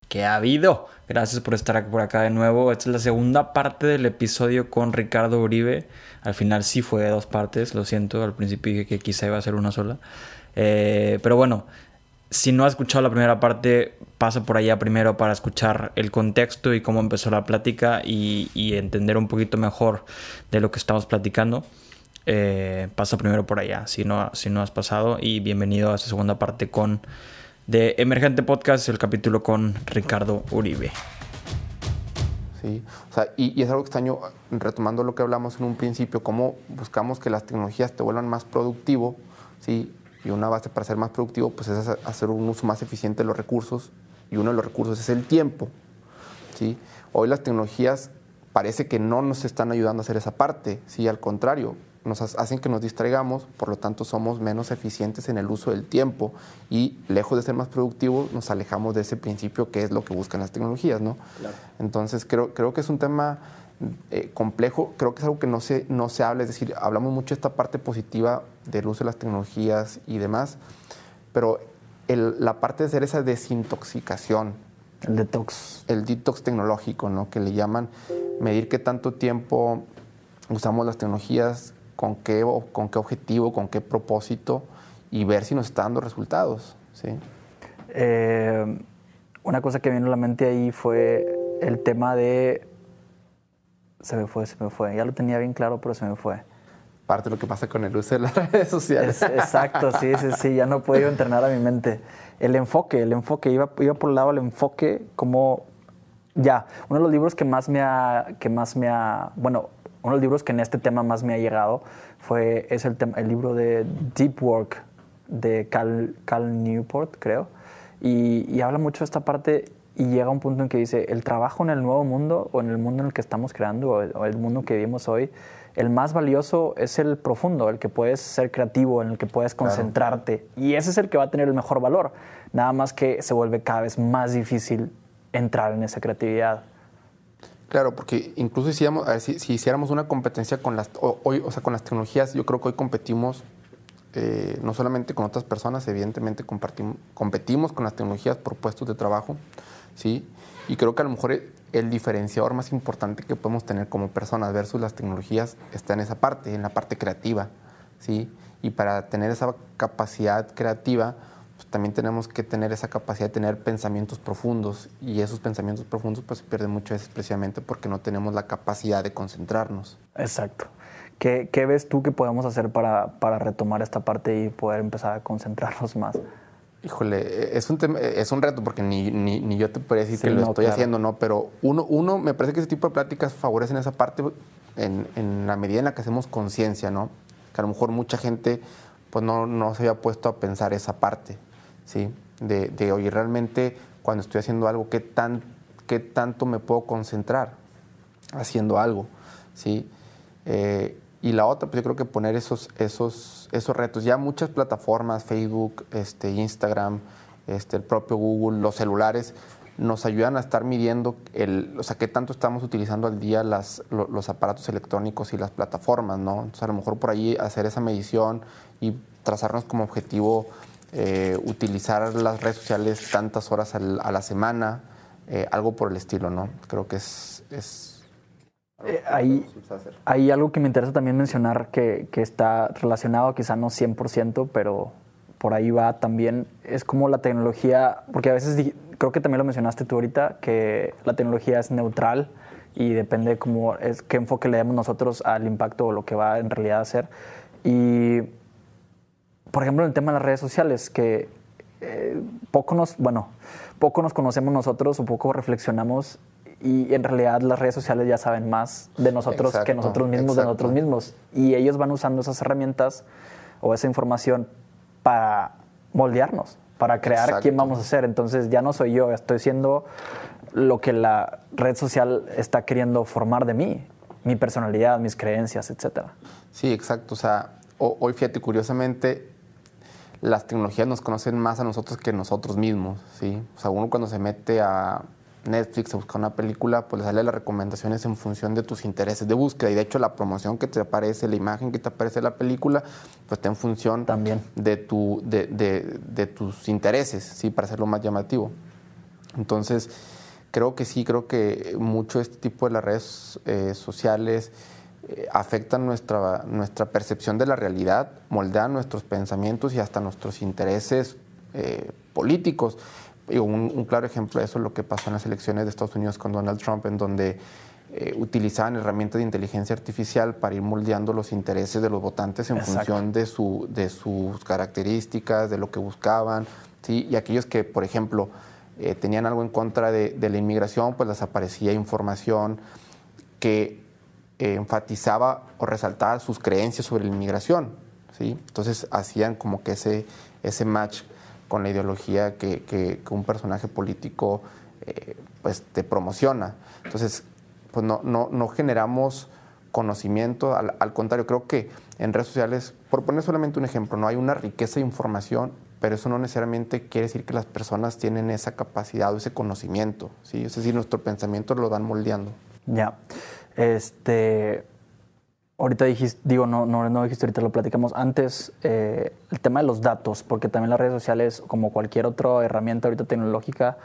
¿Qué ha habido? Gracias por estar por acá de nuevo. Esta es la segunda parte del episodio con Ricardo Uribe. Al final sí fue de dos partes, lo siento. Al principio dije que quizá iba a ser una sola. Pero bueno, si no has escuchado la primera parte, pasa por allá primero para escuchar el contexto y cómo empezó la plática y entender un poquito mejor de lo que estamos platicando. Pasa primero por allá, si no has pasado. Y bienvenido a esta segunda parte de Emergente Podcast, el capítulo con Ricardo Uribe. Sí, o sea, y es algo extraño, retomando lo que hablamos en un principio, cómo buscamos que las tecnologías te vuelvan más productivo, ¿sí? Y una base para ser más productivo pues es hacer un uso más eficiente de los recursos, y uno de los recursos es el tiempo, ¿sí? Hoy las tecnologías parece que no nos están ayudando a hacer esa parte, ¿sí? Al contrario, nos hacen que nos distraigamos, por lo tanto somos menos eficientes en el uso del tiempo y lejos de ser más productivos nos alejamos de ese principio que es lo que buscan las tecnologías, ¿no? Claro. Entonces creo que es un tema complejo, creo que es algo que no se habla, es decir, hablamos mucho de esta parte positiva del uso de las tecnologías y demás, pero la parte de hacer esa desintoxicación, el detox tecnológico, ¿no? Que le llaman, medir qué tanto tiempo usamos las tecnologías, con qué objetivo, con qué propósito, y ver si nos está dando resultados, ¿sí? Una cosa que vino a la mente ahí fue el tema de... Se me fue. Ya lo tenía bien claro, pero se me fue. Parte de lo que pasa con el uso de las redes sociales. Exacto, sí, ya no he podido entrenar a mi mente. El enfoque, iba por el lado del enfoque como... Ya, uno de los libros uno de los libros que en este tema más me ha llegado es el libro de Deep Work de Cal Newport, creo. Y habla mucho de esta parte y llega a un punto en que dice, el trabajo en el nuevo mundo o en el mundo en el que estamos creando o el mundo que vivimos hoy, el más valioso es el profundo, el que puedes ser creativo, en el que puedes concentrarte. Claro. Y ese es el que va a tener el mejor valor. Nada más que se vuelve cada vez más difícil entrar en esa creatividad. Claro, porque incluso si hiciéramos una competencia con con las tecnologías, yo creo que hoy competimos no solamente con otras personas, evidentemente competimos con las tecnologías por puestos de trabajo, ¿sí? Y creo que a lo mejor el diferenciador más importante que podemos tener como personas versus las tecnologías está en esa parte, en la parte creativa, ¿sí? Y para tener esa capacidad creativa, pues también tenemos que tener esa capacidad de tener pensamientos profundos, y esos pensamientos profundos pues se pierden muchas veces precisamente porque no tenemos la capacidad de concentrarnos. Exacto. ¿Qué ves tú que podemos hacer para retomar esta parte y poder empezar a concentrarnos más? Híjole, es un reto porque ni yo te podría decir que lo estoy haciendo, ¿no? Pero uno, me parece que ese tipo de pláticas favorecen esa parte en la medida en la que hacemos conciencia, ¿no? Que a lo mejor mucha gente pues no se había puesto a pensar esa parte, ¿sí? De oye, realmente cuando estoy haciendo algo, ¿qué tanto me puedo concentrar haciendo algo? ¿Sí? Y la otra, pues yo creo que poner esos retos. Ya muchas plataformas, Facebook, Instagram, el propio Google, los celulares, nos ayudan a estar midiendo qué tanto estamos utilizando al día los aparatos electrónicos y las plataformas, ¿no? Entonces, a lo mejor por ahí hacer esa medición y trazarnos como objetivo utilizar las redes sociales tantas horas a la semana, algo por el estilo, ¿no? Creo que es hay algo que me interesa también mencionar que está relacionado, quizá no 100%, pero por ahí va también. Es como la tecnología, porque a veces creo que también lo mencionaste tú ahorita, que la tecnología es neutral y depende qué enfoque le demos nosotros al impacto o lo que va en realidad a hacer. Y, por ejemplo, en el tema de las redes sociales, que poco nos conocemos nosotros o poco reflexionamos, y en realidad las redes sociales ya saben más de nosotros que nosotros mismos de nosotros mismos, y ellos van usando esas herramientas o esa información para moldearnos, para crear quién vamos a ser. Entonces ya no soy yo, estoy siendo lo que la red social está queriendo formar de mí, mi personalidad, mis creencias, etcétera. Sí, exacto. O sea, hoy fíjate, curiosamente, las tecnologías nos conocen más a nosotros que nosotros mismos, ¿sí? O sea, uno cuando se mete a Netflix a buscar una película, pues le sale las recomendaciones en función de tus intereses de búsqueda, y de hecho la promoción que te aparece, la imagen que te aparece de la película, pues está en función también de tus intereses, ¿sí? Para hacerlo más llamativo. Entonces, creo que mucho este tipo de las redes sociales afectan nuestra percepción de la realidad, moldean nuestros pensamientos y hasta nuestros intereses políticos. Un claro ejemplo de eso es lo que pasó en las elecciones de Estados Unidos con Donald Trump, en donde utilizaban herramientas de inteligencia artificial para ir moldeando los intereses de los votantes en función de sus características, de lo que buscaban, ¿sí? Y aquellos que, por ejemplo, tenían algo en contra de la inmigración, pues les aparecía información que enfatizaba o resaltaba sus creencias sobre la inmigración, ¿sí? Entonces hacían como que ese match con la ideología que un personaje político pues te promociona. Entonces, pues no generamos conocimiento, al contrario, creo que en redes sociales, por poner solamente un ejemplo, no hay una riqueza de información, pero eso no necesariamente quiere decir que las personas tienen esa capacidad o ese conocimiento, ¿sí? Es decir, nuestro pensamiento lo van moldeando. Ya. Ahorita dijiste, no dijiste, ahorita lo platicamos antes, el tema de los datos, porque también las redes sociales, como cualquier otra herramienta ahorita tecnológica,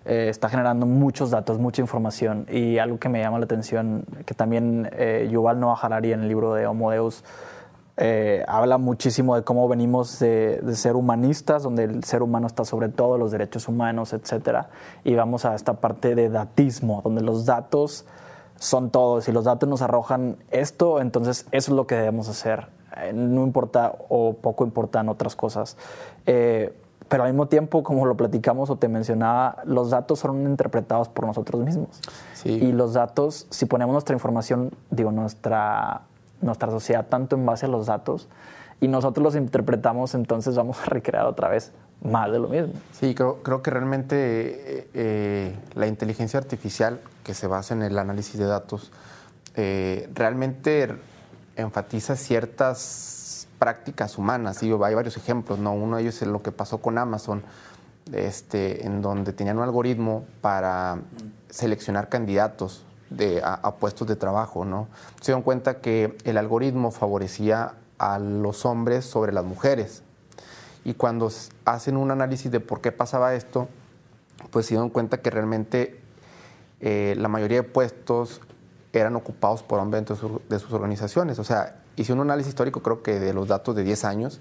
está generando muchos datos, mucha información. Y algo que me llama la atención, que también Yuval Noah Harari en el libro de Homo Deus habla muchísimo de cómo venimos de ser humanistas, donde el ser humano está sobre todo, los derechos humanos, etcétera, y vamos a esta parte de datismo, donde los datos son todo. Si los datos nos arrojan esto, entonces eso es lo que debemos hacer. No importa o poco importan otras cosas. Pero al mismo tiempo, como lo platicamos o te mencionaba, los datos son interpretados por nosotros mismos. Sí. Y los datos, si ponemos nuestra información, nuestra sociedad tanto en base a los datos, y nosotros los interpretamos, entonces vamos a recrear otra vez más de lo mismo. Sí, creo que realmente la inteligencia artificial, que se basa en el análisis de datos, realmente enfatiza ciertas prácticas humanas. Sí, hay varios ejemplos, ¿no? Uno de ellos es lo que pasó con Amazon, en donde tenían un algoritmo para seleccionar candidatos a puestos de trabajo, ¿no? Se dieron cuenta que el algoritmo favorecía a los hombres sobre las mujeres. Y cuando hacen un análisis de por qué pasaba esto, pues se dieron cuenta que realmente la mayoría de puestos eran ocupados por hombres dentro de sus organizaciones. O sea, hicieron un análisis histórico, creo que de los datos de 10 años,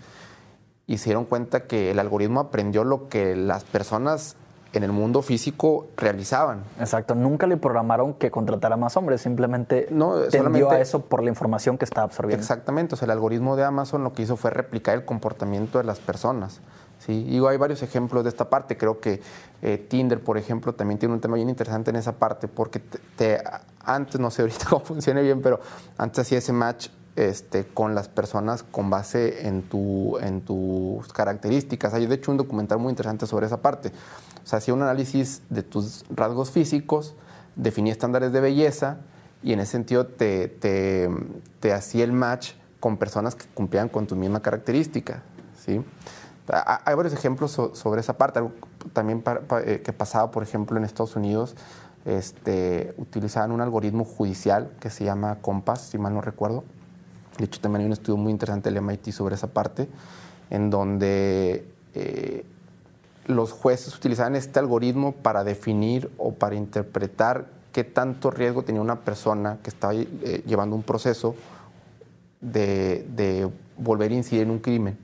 y se dieron cuenta que el algoritmo aprendió lo que las personas en el mundo físico realizaban. Exacto, nunca le programaron que contratara más hombres, simplemente tendió a eso por la información que estaba absorbiendo. Exactamente, o sea, el algoritmo de Amazon lo que hizo fue replicar el comportamiento de las personas, ¿sí? Y hay varios ejemplos de esta parte. Creo que Tinder, por ejemplo, también tiene un tema bien interesante en esa parte, porque antes, no sé ahorita cómo funciona bien, pero antes hacía ese match con las personas con base en tus características. Hay de hecho un documental muy interesante sobre esa parte. O sea, hacía un análisis de tus rasgos físicos, definía estándares de belleza y en ese sentido te hacía el match con personas que cumplían con tu misma característica, ¿sí? Hay varios ejemplos sobre esa parte. Algo también que pasaba, por ejemplo, en Estados Unidos, utilizaban un algoritmo judicial que se llama Compass, si mal no recuerdo. De hecho, también hay un estudio muy interesante del MIT sobre esa parte, en donde los jueces utilizaban este algoritmo para definir o para interpretar qué tanto riesgo tenía una persona que estaba llevando un proceso de volver a incidir en un crimen,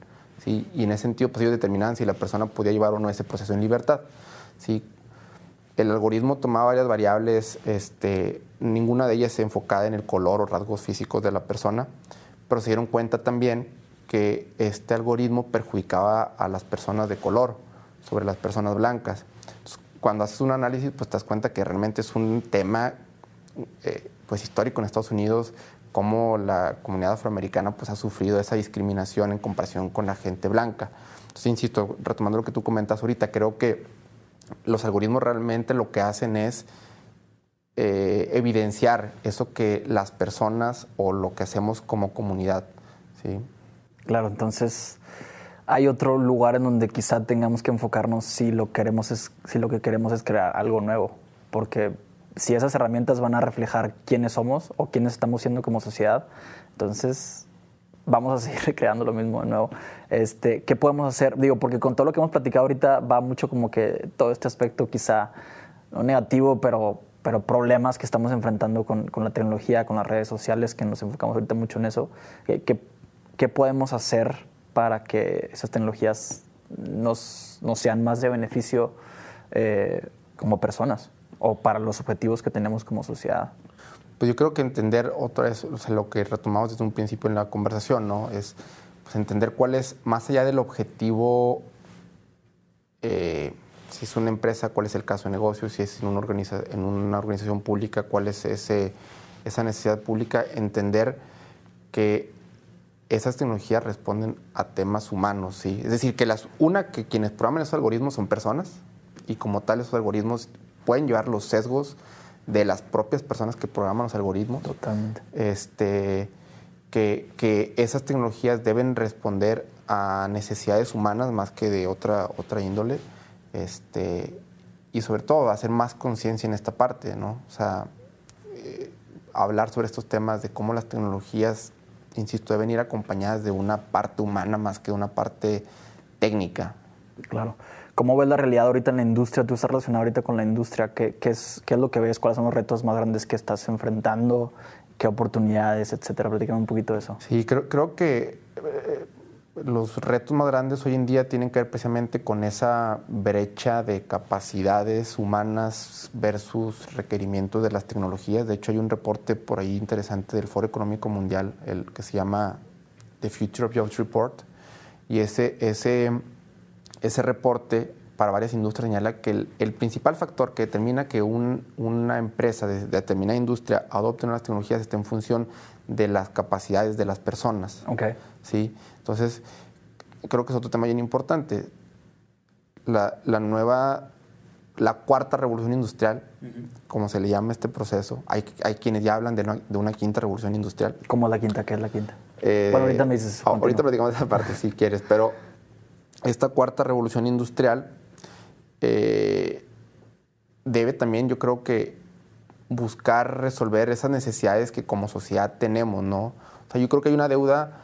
¿sí? Y en ese sentido, pues ellos determinaban si la persona podía llevar o no ese proceso en libertad, ¿sí? El algoritmo tomaba varias variables, ninguna de ellas enfocada en el color o rasgos físicos de la persona, pero se dieron cuenta también que este algoritmo perjudicaba a las personas de color sobre las personas blancas. Entonces, cuando haces un análisis, pues te das cuenta que realmente es un tema pues histórico en Estados Unidos, cómo la comunidad afroamericana pues ha sufrido esa discriminación en comparación con la gente blanca. Entonces, insisto, retomando lo que tú comentas ahorita, creo que los algoritmos realmente lo que hacen es evidenciar eso que las personas o lo que hacemos como comunidad, ¿sí? Claro, entonces hay otro lugar en donde quizá tengamos que enfocarnos si lo que queremos es crear algo nuevo, porque si esas herramientas van a reflejar quiénes somos o quiénes estamos siendo como sociedad, entonces vamos a seguir recreando lo mismo de nuevo. ¿Qué podemos hacer? Digo, porque con todo lo que hemos platicado ahorita va mucho como que todo este aspecto quizá no negativo, pero problemas que estamos enfrentando con la tecnología, con las redes sociales, que nos enfocamos ahorita mucho en eso. ¿Qué podemos hacer para que esas tecnologías nos sean más de beneficio como personas o para los objetivos que tenemos como sociedad? Pues yo creo que entender otra vez, o sea, lo que retomamos desde un principio en la conversación, ¿no? Es pues, entender cuál es, más allá del objetivo, si es una empresa, cuál es el caso de negocio, si es en una organización pública, cuál es esa necesidad pública, entender que esas tecnologías responden a temas humanos, ¿sí? Es decir, que que quienes programan esos algoritmos son personas y como tal esos algoritmos pueden llevar los sesgos de las propias personas que programan los algoritmos. Totalmente. Que esas tecnologías deben responder a necesidades humanas más que de otra índole. Y sobre todo hacer más conciencia en esta parte, ¿no? O sea, hablar sobre estos temas de cómo las tecnologías, insisto, deben ir acompañadas de una parte humana más que de una parte técnica. Claro. ¿Cómo ves la realidad ahorita en la industria? Tú estás relacionado ahorita con la industria. ¿Qué es lo que ves? ¿Cuáles son los retos más grandes que estás enfrentando? ¿Qué oportunidades, etcétera? Platícame un poquito de eso. Sí, creo que los retos más grandes hoy en día tienen que ver precisamente con esa brecha de capacidades humanas versus requerimientos de las tecnologías. De hecho, hay un reporte por ahí interesante del Foro Económico Mundial, el que se llama The Future of Jobs Report, y ese reporte para varias industrias señala que el principal factor que determina que una empresa de determinada industria adopte nuevas tecnologías está en función de las capacidades de las personas. Okay. ¿Sí? Entonces, creo que es otro tema bien importante. La cuarta revolución industrial, como se le llama este proceso, hay quienes ya hablan de una quinta revolución industrial. ¿Cómo la quinta? ¿Qué es la quinta? Bueno, ahorita me dices. Ahorita platicamos de esa parte si quieres, pero esta cuarta revolución industrial debe también, yo creo que, buscar resolver esas necesidades que como sociedad tenemos, ¿no? O sea, yo creo que hay una deuda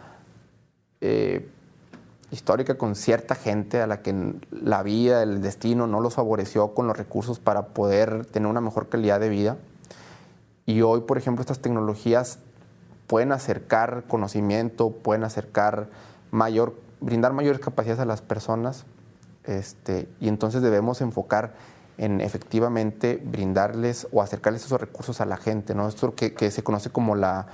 histórica con cierta gente a la que la vida, el destino no los favoreció con los recursos para poder tener una mejor calidad de vida. Y hoy, por ejemplo, estas tecnologías pueden acercar conocimiento, pueden brindar mayores capacidades a las personas, y entonces debemos enfocar en efectivamente brindarles o acercarles esos recursos a la gente, ¿no? Esto que se conoce como la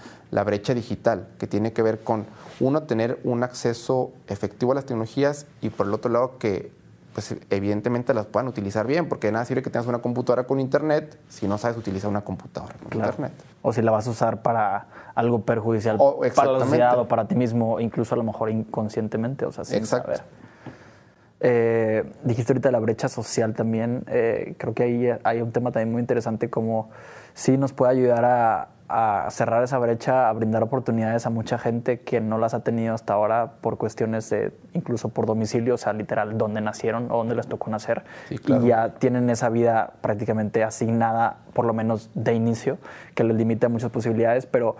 brecha digital, que tiene que ver con, uno, tener un acceso efectivo a las tecnologías y por el otro lado que, pues, evidentemente las puedan utilizar bien, porque de nada sirve que tengas una computadora con internet si no sabes utilizar una computadora con internet. O si la vas a usar para algo perjudicial para la sociedad o para ti mismo, incluso a lo mejor inconscientemente, o sea, sin saber. Dijiste ahorita de la brecha social también. Creo que ahí hay un tema también muy interesante, como sí nos puede ayudar a cerrar esa brecha, a brindar oportunidades a mucha gente que no las ha tenido hasta ahora por cuestiones de, incluso por domicilio, o sea, literal, dónde nacieron o dónde les tocó nacer. Sí, claro. Y ya tienen esa vida prácticamente asignada, por lo menos de inicio, que les limita muchas posibilidades, pero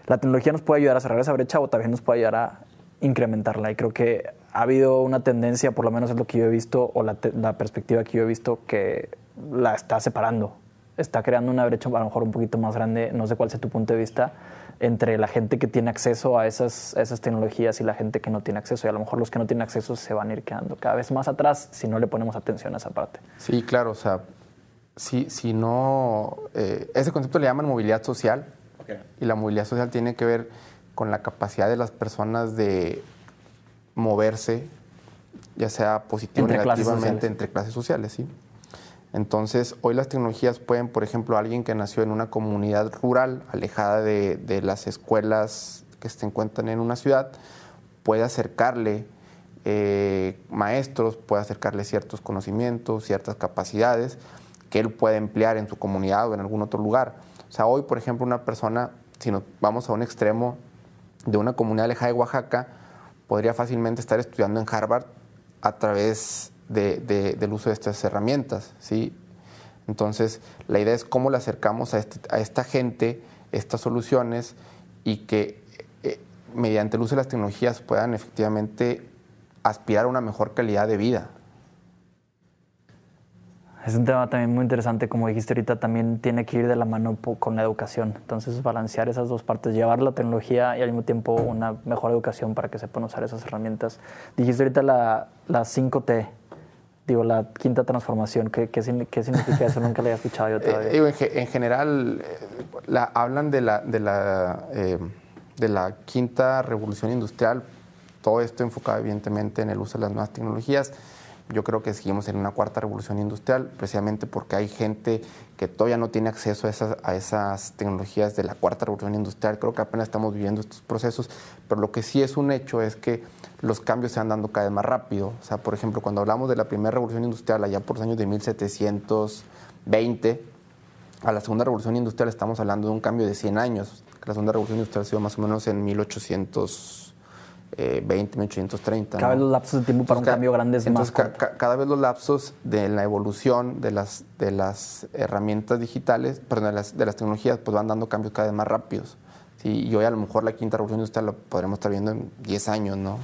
la tecnología nos puede ayudar a cerrar esa brecha o también nos puede ayudar a incrementarla. Y creo que ha habido una tendencia, por lo menos es lo que yo he visto, o la perspectiva que yo he visto, que la está separando. Está creando una brecha a lo mejor un poquito más grande, no sé cuál sea tu punto de vista, entre la gente que tiene acceso a esas tecnologías y la gente que no tiene acceso. Y a lo mejor los que no tienen acceso se van a ir quedando cada vez más atrás si no le ponemos atención a esa parte. Sí, claro. O sea, si no... ese concepto le llaman movilidad social. Okay. Y la movilidad social tiene que ver con la capacidad de las personas de moverse, ya sea positivo o negativamente, entre clases sociales, ¿sí? Entonces, hoy las tecnologías pueden, por ejemplo, alguien que nació en una comunidad rural, alejada de las escuelas que se encuentran en una ciudad, puede acercarle maestros, puede acercarle ciertos conocimientos, ciertas capacidades que él puede emplear en su comunidad o en algún otro lugar. O sea, hoy, por ejemplo, una persona, si nos vamos a un extremo de una comunidad alejada de Oaxaca, podría fácilmente estar estudiando en Harvard a través del uso de estas herramientas, ¿sí? Entonces, la idea es cómo le acercamos a esta gente estas soluciones y que mediante el uso de las tecnologías puedan efectivamente aspirar a una mejor calidad de vida. Es un tema también muy interesante, como dijiste ahorita, también tiene que ir de la mano con la educación. Entonces, balancear esas dos partes, llevar la tecnología y al mismo tiempo una mejor educación para que sepan usar esas herramientas. Dijiste ahorita la 5T, digo, la quinta transformación. ¿Qué significa eso? Nunca lo había escuchado yo todavía. En general, hablan de la quinta revolución industrial. Todo esto enfocado evidentemente en el uso de las nuevas tecnologías. Yo creo que seguimos en una cuarta revolución industrial, precisamente porque hay gente que todavía no tiene acceso a esas tecnologías de la cuarta revolución industrial. Creo que apenas estamos viviendo estos procesos, pero lo que sí es un hecho es que los cambios se van dando cada vez más rápido. O sea, por ejemplo, cuando hablamos de la primera revolución industrial, allá por los años de 1720, a la segunda revolución industrial estamos hablando de un cambio de 100 años. La segunda revolución industrial ha sido más o menos en 1820, 1830. Cada vez los lapsos de tiempo para un cambio grande es más corto. Cada vez los lapsos de la evolución de las herramientas digitales, perdón, de las tecnologías, pues van dando cambios cada vez más rápidos. ¿Sí? Y hoy a lo mejor la quinta revolución industrial lo podremos estar viendo en 10 años, ¿no?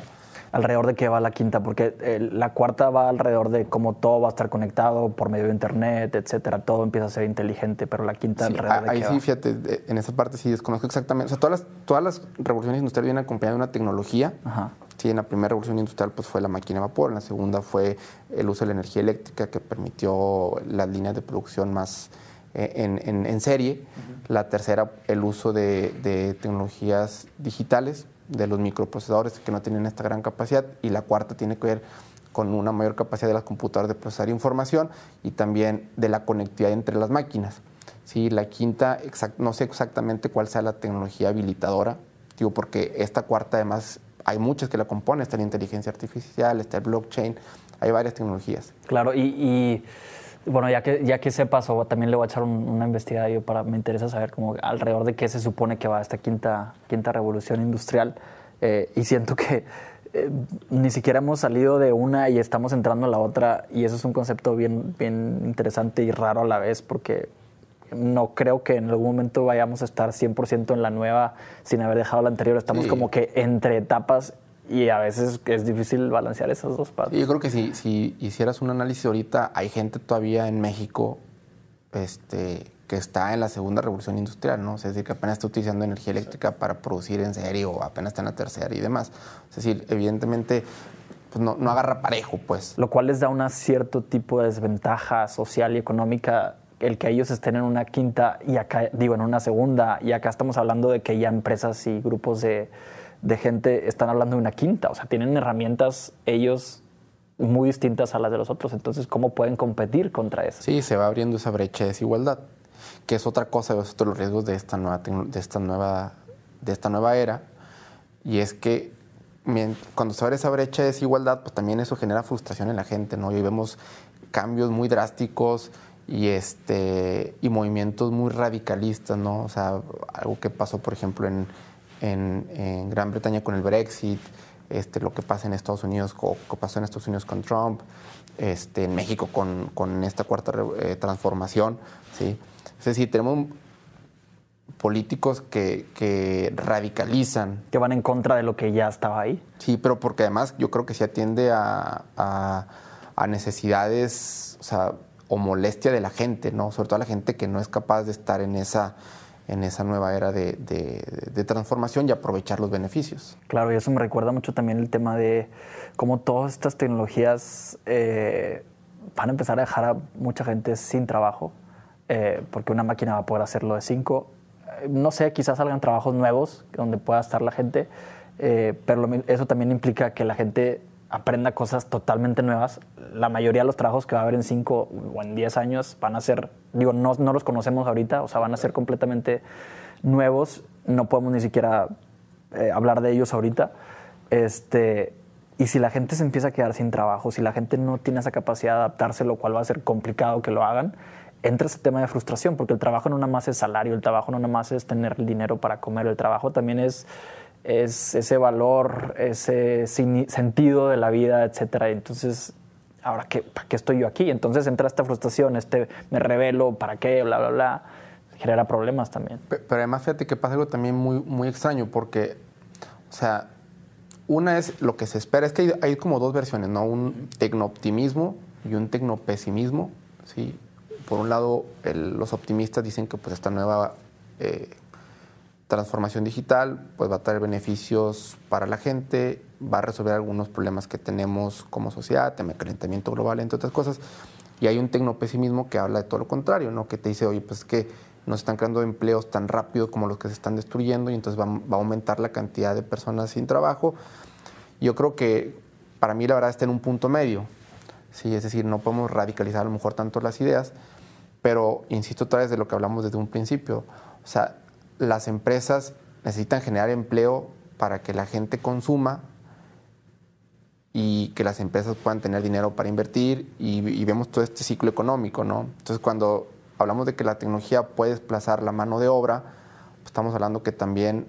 ¿Alrededor de qué va la quinta? Porque la cuarta va alrededor de cómo todo va a estar conectado por medio de internet, etcétera. Todo empieza a ser inteligente, pero la quinta sí, alrededor de ahí qué sí, va. fíjate, en esa parte sí desconozco exactamente. O sea, todas las revoluciones industriales vienen acompañadas de una tecnología. Ajá. Sí, en la primera revolución industrial pues fue la máquina de vapor, en la segunda fue el uso de la energía eléctrica que permitió las líneas de producción más en serie. La tercera, el uso de tecnologías digitales, de los microprocesadores que no tienen esta gran capacidad, y la cuarta tiene que ver con una mayor capacidad de las computadoras de procesar información y también de la conectividad entre las máquinas. Sí, la quinta, no sé exactamente cuál sea la tecnología habilitadora, digo, porque esta cuarta además hay muchas que la componen, está la inteligencia artificial, está el blockchain, hay varias tecnologías. Claro, y bueno, ya que sepas, o también le voy a echar una investigada yo me interesa saber como alrededor de qué se supone que va esta quinta revolución industrial. Y siento que ni siquiera hemos salido de una y estamos entrando a la otra, y eso es un concepto bien interesante y raro a la vez, porque no creo que en algún momento vayamos a estar 100% en la nueva sin haber dejado la anterior. Estamos como que entre etapas, y a veces es difícil balancear esas dos partes. Yo creo que si hicieras un análisis ahorita, hay gente todavía en México que está en la segunda revolución industrial, ¿no? Es decir, que apenas está utilizando energía eléctrica para producir en serie, o apenas está en la tercera y demás. Es decir, evidentemente pues no agarra parejo, pues. Lo cual les da un cierto tipo de desventaja social y económica el que ellos estén en una quinta y acá, digo, en una segunda, y acá estamos hablando de que ya empresas y grupos de gente están hablando de una quinta. O sea, tienen herramientas ellos muy distintas a las de los otros. Entonces, ¿cómo pueden competir contra eso? Sí, se va abriendo esa brecha de desigualdad, que es otra cosa, es otro de los riesgos de esta nueva era. Y es que cuando se abre esa brecha de desigualdad, pues también eso genera frustración en la gente, ¿no? Y vemos cambios muy drásticos y movimientos muy radicalistas, ¿no? O sea, algo que pasó, por ejemplo, en Gran Bretaña con el Brexit, lo que pasa en Estados Unidos, o que pasó en Estados Unidos con Trump, en México con esta cuarta transformación, ¿sí? Es decir, tenemos políticos que radicalizan. Que van en contra de lo que ya estaba ahí. Sí, pero porque además yo creo que se atiende a necesidades, o molestia de la gente, ¿no? Sobre todo la gente que no es capaz de estar en esa nueva era de transformación y aprovechar los beneficios. Claro, y eso me recuerda mucho también el tema de cómo todas estas tecnologías van a empezar a dejar a mucha gente sin trabajo, porque una máquina va a poder hacerlo de 5. No sé, quizás salgan trabajos nuevos donde pueda estar la gente, pero eso también implica que la gente aprenda cosas totalmente nuevas. La mayoría de los trabajos que va a haber en 5 o en 10 años van a ser, digo, no los conocemos ahorita, o sea, van a ser completamente nuevos. No podemos ni siquiera hablar de ellos ahorita. Y si la gente se empieza a quedar sin trabajo, si la gente no tiene esa capacidad de adaptarse, lo cual va a ser complicado que lo hagan, entra ese tema de frustración, porque el trabajo no nada más es salario, el trabajo no nada más es tener el dinero para comer, el trabajo también es ese valor, ese sentido de la vida, etcétera. Entonces, ¿ahora para qué estoy yo aquí? Entonces entra esta frustración, me rebelo, ¿para qué? Bla, bla, bla. Genera problemas también. Pero además, fíjate que pasa algo también muy, muy extraño, porque, O sea, una es lo que se espera, es que hay como dos versiones, ¿no? Un tecnooptimismo y un tecnopesimismo, ¿sí? Por un lado, los optimistas dicen que pues esta nueva transformación digital pues va a traer beneficios para la gente, va a resolver algunos problemas que tenemos como sociedad, tema de calentamiento global, entre otras cosas. Y hay un tecnopesimismo que habla de todo lo contrario, ¿no? Que te dice, oye, pues es que no se están creando empleos tan rápido como los que se están destruyendo y entonces va a aumentar la cantidad de personas sin trabajo. Yo creo que para mí la verdad está en un punto medio, ¿sí? Es decir, no podemos radicalizar a lo mejor tanto las ideas, pero insisto otra vez de lo que hablamos desde un principio. O sea, las empresas necesitan generar empleo para que la gente consuma y que las empresas puedan tener dinero para invertir y vemos todo este ciclo económico, ¿no? Entonces, cuando hablamos de que la tecnología puede desplazar la mano de obra, pues estamos hablando que también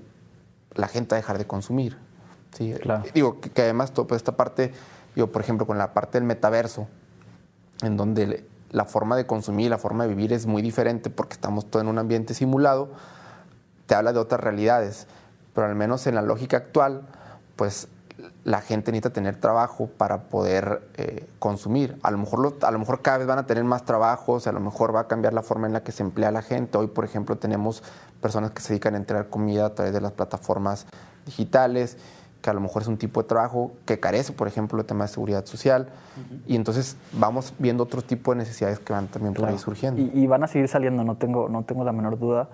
la gente va a dejar de consumir, ¿sí? Claro. Digo, que además, pues esta parte, digo, por ejemplo, con la parte del metaverso, en donde la forma de consumir, la forma de vivir es muy diferente porque estamos todo en un ambiente simulado, te habla de otras realidades, pero al menos en la lógica actual, pues la gente necesita tener trabajo para poder consumir. A lo mejor cada vez van a tener más trabajos, a lo mejor va a cambiar la forma en la que se emplea la gente. Hoy, por ejemplo, tenemos personas que se dedican a entregar comida a través de las plataformas digitales, que a lo mejor es un tipo de trabajo que carece, por ejemplo, el tema de seguridad social. Y entonces vamos viendo otro tipo de necesidades que van también por ahí surgiendo. Y van a seguir saliendo, no tengo la menor duda.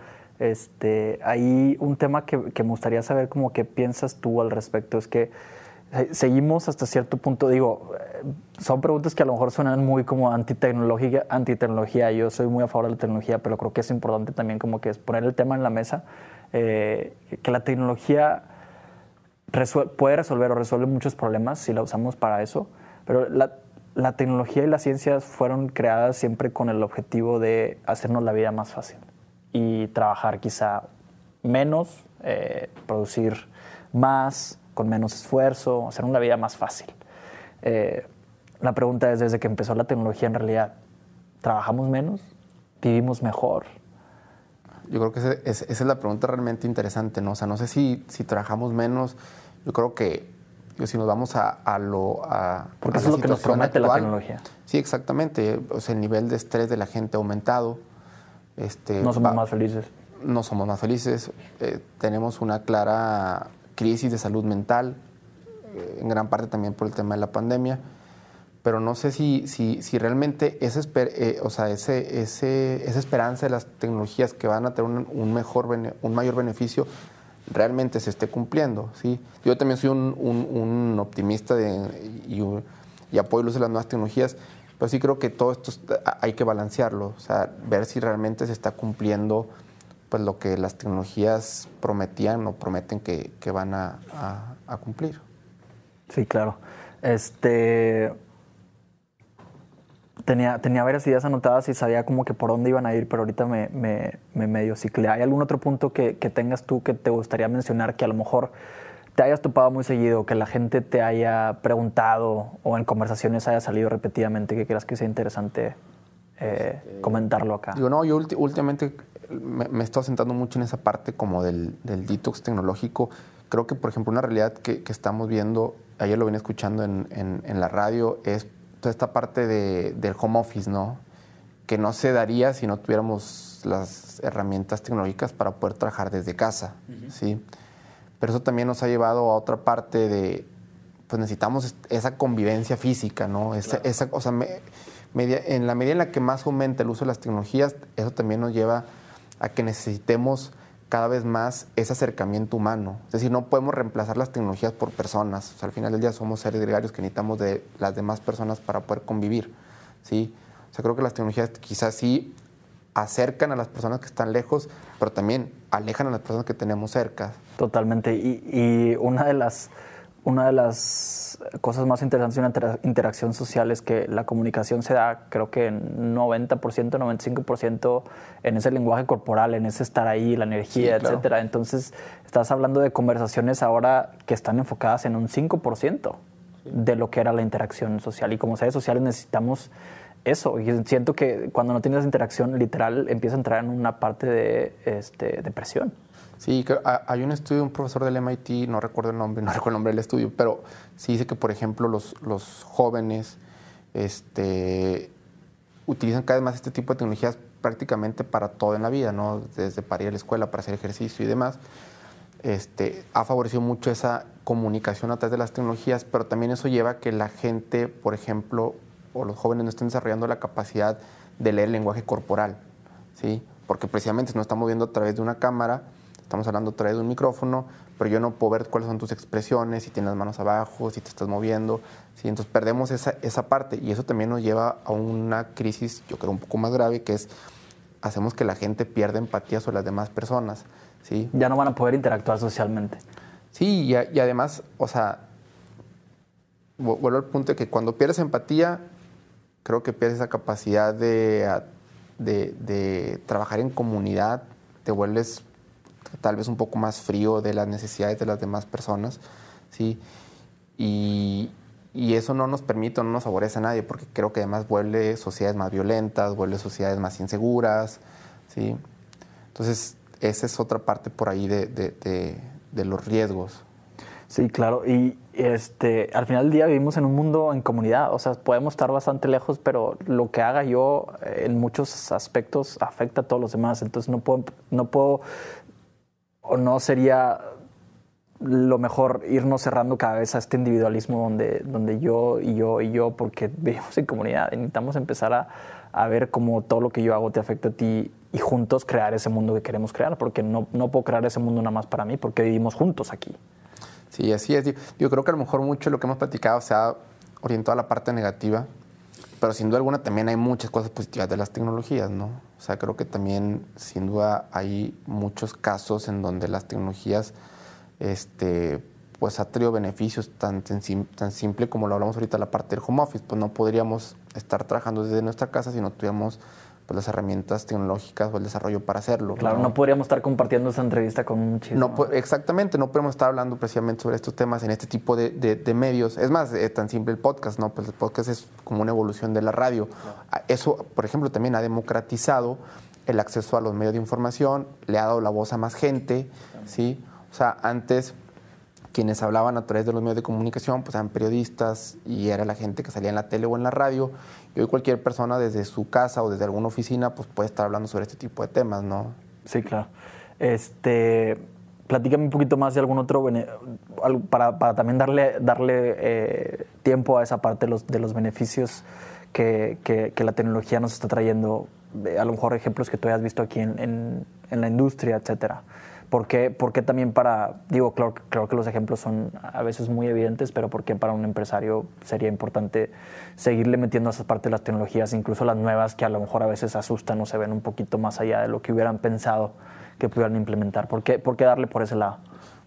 Hay un tema que me gustaría saber como qué piensas tú al respecto, es que seguimos hasta cierto punto, digo, son preguntas que a lo mejor suenan muy como antitecnología, yo soy muy a favor de la tecnología, pero creo que es importante también como que es poner el tema en la mesa, que la tecnología puede resolver o resuelve muchos problemas si la usamos para eso, pero la tecnología y las ciencias fueron creadas siempre con el objetivo de hacernos la vida más fácil y trabajar quizá menos, producir más, con menos esfuerzo, hacernos la vida más fácil. La pregunta es, desde que empezó la tecnología, en realidad, ¿trabajamos menos? ¿Vivimos mejor? Yo creo que esa es la pregunta realmente interesante, ¿no? O sea, no sé si trabajamos menos. Yo creo que si nos vamos porque eso es lo que nos promete la tecnología. Sí, exactamente. O sea, el nivel de estrés de la gente ha aumentado. No somos más felices. No somos más felices. Tenemos una clara crisis de salud mental, en gran parte también por el tema de la pandemia. Pero no sé si realmente esa esperanza de las tecnologías que van a tener un mayor beneficio realmente se esté cumpliendo, ¿sí? Yo también soy un optimista y apoyo el uso de las nuevas tecnologías, pero sí creo que todo esto hay que balancearlo, o sea, ver si realmente se está cumpliendo pues lo que las tecnologías prometían o prometen que van a cumplir. Sí, claro. Tenía varias ideas anotadas y sabía como que por dónde iban a ir, pero ahorita me medio ciclé. ¿Hay algún otro punto que tengas tú que te gustaría mencionar, que a lo mejor te hayas topado muy seguido, que la gente te haya preguntado o en conversaciones haya salido repetidamente, que creas que sea interesante comentarlo acá? Yo últimamente me he estado sentando mucho en esa parte como del detox tecnológico. Creo que, por ejemplo, una realidad que estamos viendo, ayer lo venía escuchando en la radio, es toda esta parte del home office, ¿no? Que no se daría si no tuviéramos las herramientas tecnológicas para poder trabajar desde casa, ¿sí? Pero eso también nos ha llevado a otra parte de, pues necesitamos esa convivencia física, ¿no? En la medida en la que más aumenta el uso de las tecnologías, eso también nos lleva a que necesitemos cada vez más ese acercamiento humano. Es decir, no podemos reemplazar las tecnologías por personas. O sea, al final del día somos seres gregarios que necesitamos de las demás personas para poder convivir, ¿sí? O sea, creo que las tecnologías quizás sí acercan a las personas que están lejos, pero también alejan a las personas que tenemos cerca. Totalmente. Y una de las cosas más interesantes de una interacción social es que la comunicación se da, creo que en 90%, 95% en ese lenguaje corporal, en ese estar ahí, la energía, sí, etcétera. Claro. Entonces, estás hablando de conversaciones ahora que están enfocadas en un 5% de lo que era la interacción social. Y como seres sociales necesitamos eso. Y siento que cuando no tienes interacción, literal, empieza a entrar en una parte de depresión. Sí, hay un estudio de un profesor del MIT, no recuerdo el nombre, no recuerdo el nombre del estudio, pero sí dice que, por ejemplo, los jóvenes utilizan cada vez más este tipo de tecnologías prácticamente para todo en la vida, ¿no? Desde para ir a la escuela, para hacer ejercicio y demás. Ha favorecido mucho esa comunicación a través de las tecnologías, pero también eso lleva a que la gente, por ejemplo, o los jóvenes no estén desarrollando la capacidad de leer el lenguaje corporal, ¿sí? Porque precisamente nos estamos viendo a través de una cámara, estamos hablando a través de un micrófono, pero yo no puedo ver cuáles son tus expresiones, si tienes las manos abajo, si te estás moviendo, ¿sí? Entonces perdemos esa parte y eso también nos lleva a una crisis, yo creo, un poco más grave, que es, hacemos que la gente pierda empatía sobre las demás personas, ¿sí? Ya no van a poder interactuar socialmente. Sí, y además, o sea, vuelvo al punto de que cuando pierdes empatía, creo que pierdes esa capacidad de trabajar en comunidad, te vuelves tal vez un poco más frío de las necesidades de las demás personas, ¿sí? Y eso no nos permite, no nos favorece a nadie, porque creo que además vuelve sociedades más violentas, vuelve sociedades más inseguras, ¿sí? Entonces, esa es otra parte por ahí de los riesgos. Sí, claro. Y al final del día vivimos en un mundo en comunidad. O sea, podemos estar bastante lejos, pero lo que haga yo en muchos aspectos afecta a todos los demás. Entonces no puedo o no sería lo mejor irnos cerrando cada vez a este individualismo donde yo y yo y yo, porque vivimos en comunidad y necesitamos empezar a ver cómo todo lo que yo hago te afecta a ti y juntos crear ese mundo que queremos crear, porque no puedo crear ese mundo nada más para mí, porque vivimos juntos aquí. Sí, así es. Yo creo que a lo mejor mucho de lo que hemos platicado se ha orientado a la parte negativa, pero sin duda alguna también hay muchas cosas positivas de las tecnologías, ¿no? O sea, creo que también sin duda hay muchos casos en donde las tecnologías pues ha traído beneficios tan simple como lo hablamos ahorita, la parte del home office. Pues no podríamos estar trabajando desde nuestra casa si no tuviéramos pues, las herramientas tecnológicas o el desarrollo para hacerlo. Claro, no podríamos estar compartiendo esa entrevista con un chico. No, exactamente, no podemos estar hablando precisamente sobre estos temas en este tipo de medios. Es más, es tan simple el podcast, ¿no? Pues el podcast es como una evolución de la radio. Claro. Eso, por ejemplo, también ha democratizado el acceso a los medios de información, le ha dado la voz a más gente, ¿sí? O sea, antes quienes hablaban a través de los medios de comunicación pues eran periodistas y era la gente que salía en la tele o en la radio. Y hoy cualquier persona desde su casa o desde alguna oficina pues puede estar hablando sobre este tipo de temas, ¿no? Sí, claro. Platícame un poquito más de algún otro para también darle tiempo a esa parte de los beneficios que la tecnología nos está trayendo. A lo mejor ejemplos que tú hayas visto aquí en la industria, etcétera. ¿Por qué también creo que los ejemplos son a veces muy evidentes, pero por qué para un empresario sería importante seguirle metiendo a esa parte de las tecnologías, incluso las nuevas que a lo mejor a veces asustan o se ven un poquito más allá de lo que hubieran pensado que pudieran implementar? ¿Por qué darle por ese lado?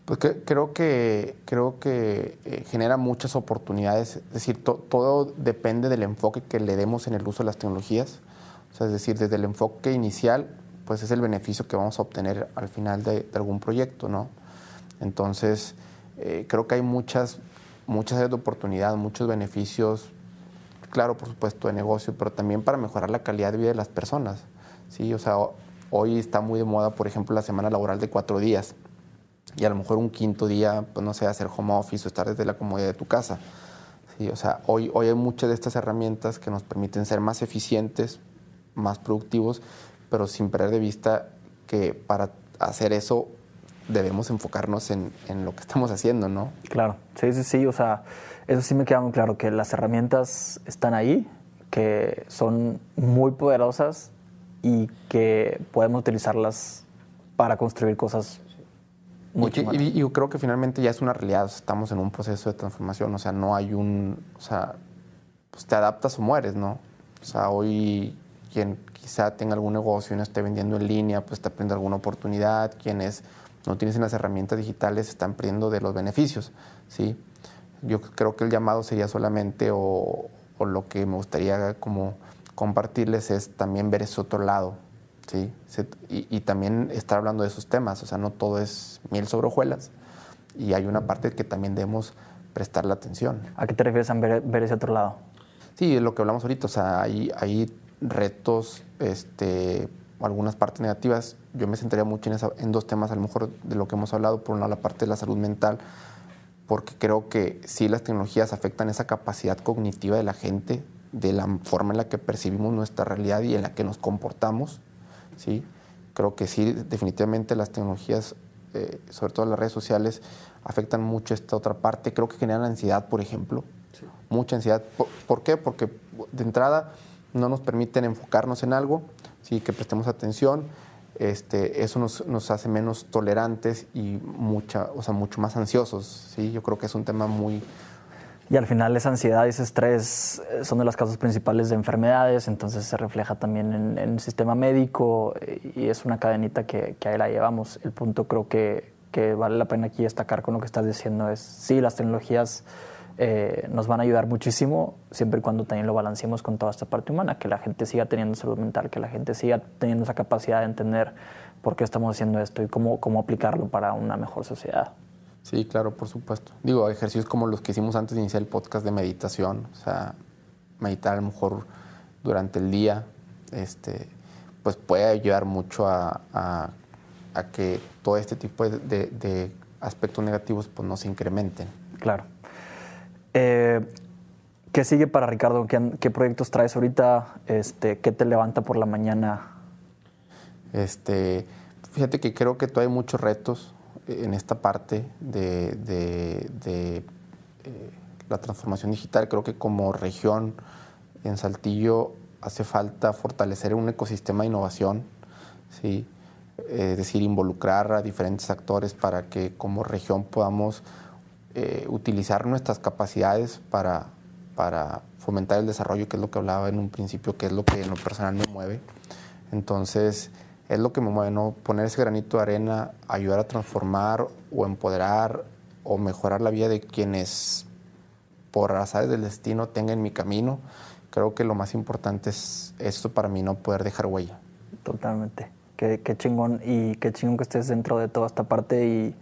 Pues creo que genera muchas oportunidades. Es decir, todo depende del enfoque que le demos en el uso de las tecnologías. O sea, es decir, desde el enfoque inicial, pues es el beneficio que vamos a obtener al final de algún proyecto, ¿no? Entonces, creo que hay muchas áreas de oportunidad, muchos beneficios, claro, por supuesto, de negocio, pero también para mejorar la calidad de vida de las personas, ¿sí? O sea, hoy está muy de moda, por ejemplo, la semana laboral de 4 días y a lo mejor un quinto día, pues no sé, hacer home office o estar desde la comodidad de tu casa, ¿sí? O sea, hoy hay muchas de estas herramientas que nos permiten ser más eficientes, más productivos, pero sin perder de vista que para hacer eso debemos enfocarnos en lo que estamos haciendo, ¿no? Claro, sí, o sea, eso sí me queda muy claro, que las herramientas están ahí, que son muy poderosas y que podemos utilizarlas para construir cosas mucho más. Y yo creo que finalmente ya es una realidad, o sea, estamos en un proceso de transformación, o sea, no hay pues te adaptas o mueres, ¿no? O sea, hoy quien quizá tenga algún negocio y no esté vendiendo en línea, pues está perdiendo alguna oportunidad. Quienes no tienen las herramientas digitales están perdiendo de los beneficios, ¿sí? Yo creo que el llamado sería solamente, o lo que me gustaría como compartirles es también ver ese otro lado, ¿sí? Y también estar hablando de esos temas. O sea, no todo es miel sobre hojuelas y hay una parte que también debemos prestarle atención. ¿A qué te refieres a ver ese otro lado? Sí, es lo que hablamos ahorita. O sea, hay retos o algunas partes negativas, yo me centraría mucho en dos temas, a lo mejor de lo que hemos hablado. Por una, la parte de la salud mental, porque creo que sí las tecnologías afectan esa capacidad cognitiva de la gente, de la forma en la que percibimos nuestra realidad y en la que nos comportamos, ¿sí? Creo que sí, definitivamente las tecnologías, sobre todo las redes sociales, afectan mucho esta otra parte. Creo que generan ansiedad, por ejemplo, sí. Mucha ansiedad. ¿Por qué? Porque de entrada no nos permiten enfocarnos en algo, ¿sí? Que prestemos atención. Eso nos hace menos tolerantes y mucho más ansiosos, ¿sí? Yo creo que es un tema muy... Y al final esa ansiedad y ese estrés son de las causas principales de enfermedades, entonces se refleja también en el sistema médico y es una cadenita que ahí la llevamos. El punto creo que vale la pena aquí destacar con lo que estás diciendo es, sí, las tecnologías nos van a ayudar muchísimo, siempre y cuando también lo balanceemos con toda esta parte humana, que la gente siga teniendo salud mental, que la gente siga teniendo esa capacidad de entender por qué estamos haciendo esto y cómo aplicarlo para una mejor sociedad. Sí, claro, por supuesto. Digo, ejercicios como los que hicimos antes de iniciar el podcast de meditación, o sea, meditar a lo mejor durante el día, pues puede ayudar mucho a que todo este tipo de aspectos negativos pues no se incrementen. Claro. ¿Qué sigue para Ricardo? ¿Qué proyectos traes ahorita? ¿Qué te levanta por la mañana? Fíjate que creo que todavía hay muchos retos en esta parte de la transformación digital. Creo que como región en Saltillo hace falta fortalecer un ecosistema de innovación, ¿sí? Es decir, involucrar a diferentes actores para que como región podamos utilizar nuestras capacidades para fomentar el desarrollo, que es lo que hablaba en un principio, que es lo que en lo personal me mueve. Entonces, es lo que me mueve, ¿no? Poner ese granito de arena, ayudar a transformar o empoderar o mejorar la vida de quienes por azares del destino tengan mi camino. Creo que lo más importante es esto para mí, no poder dejar huella. Totalmente. Qué chingón, y qué chingón que estés dentro de toda esta parte y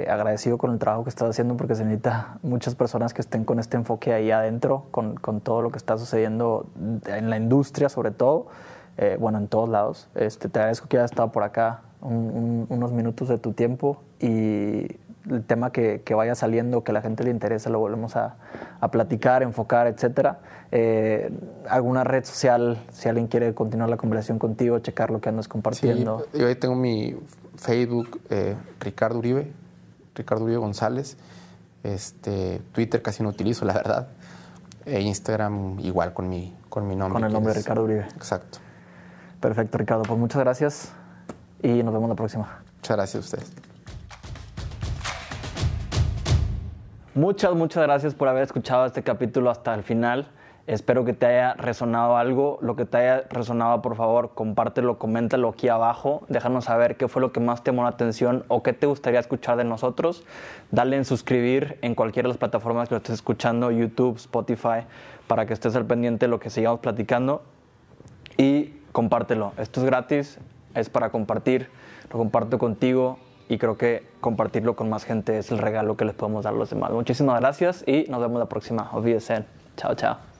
agradecido con el trabajo que estás haciendo, porque se necesita muchas personas que estén con este enfoque ahí adentro, con todo lo que está sucediendo en la industria sobre todo. Bueno, en todos lados. Te agradezco que hayas estado por acá unos minutos de tu tiempo, y el tema que vaya saliendo, que a la gente le interesa, lo volvemos a platicar, enfocar, etcétera. ¿Alguna red social, si alguien quiere continuar la conversación contigo, checar lo que andas compartiendo? Sí, yo ahí tengo mi Facebook, Ricardo Uribe González. Twitter casi no utilizo, la verdad. Instagram igual con mi nombre. Con el nombre de Ricardo Uribe. Exacto. Perfecto, Ricardo. Pues muchas gracias y nos vemos la próxima. Muchas gracias a ustedes. Muchas gracias por haber escuchado este capítulo hasta el final. Espero que te haya resonado algo. Lo que te haya resonado, por favor, compártelo, coméntalo aquí abajo. Déjanos saber qué fue lo que más te llamó la atención o qué te gustaría escuchar de nosotros. Dale en suscribir en cualquiera de las plataformas que lo estés escuchando, YouTube, Spotify, para que estés al pendiente de lo que sigamos platicando. Y compártelo. Esto es gratis, es para compartir. Lo comparto contigo y creo que compartirlo con más gente es el regalo que les podemos dar a los demás. Muchísimas gracias y nos vemos la próxima. Auf Wiedersehen. Chao, chao.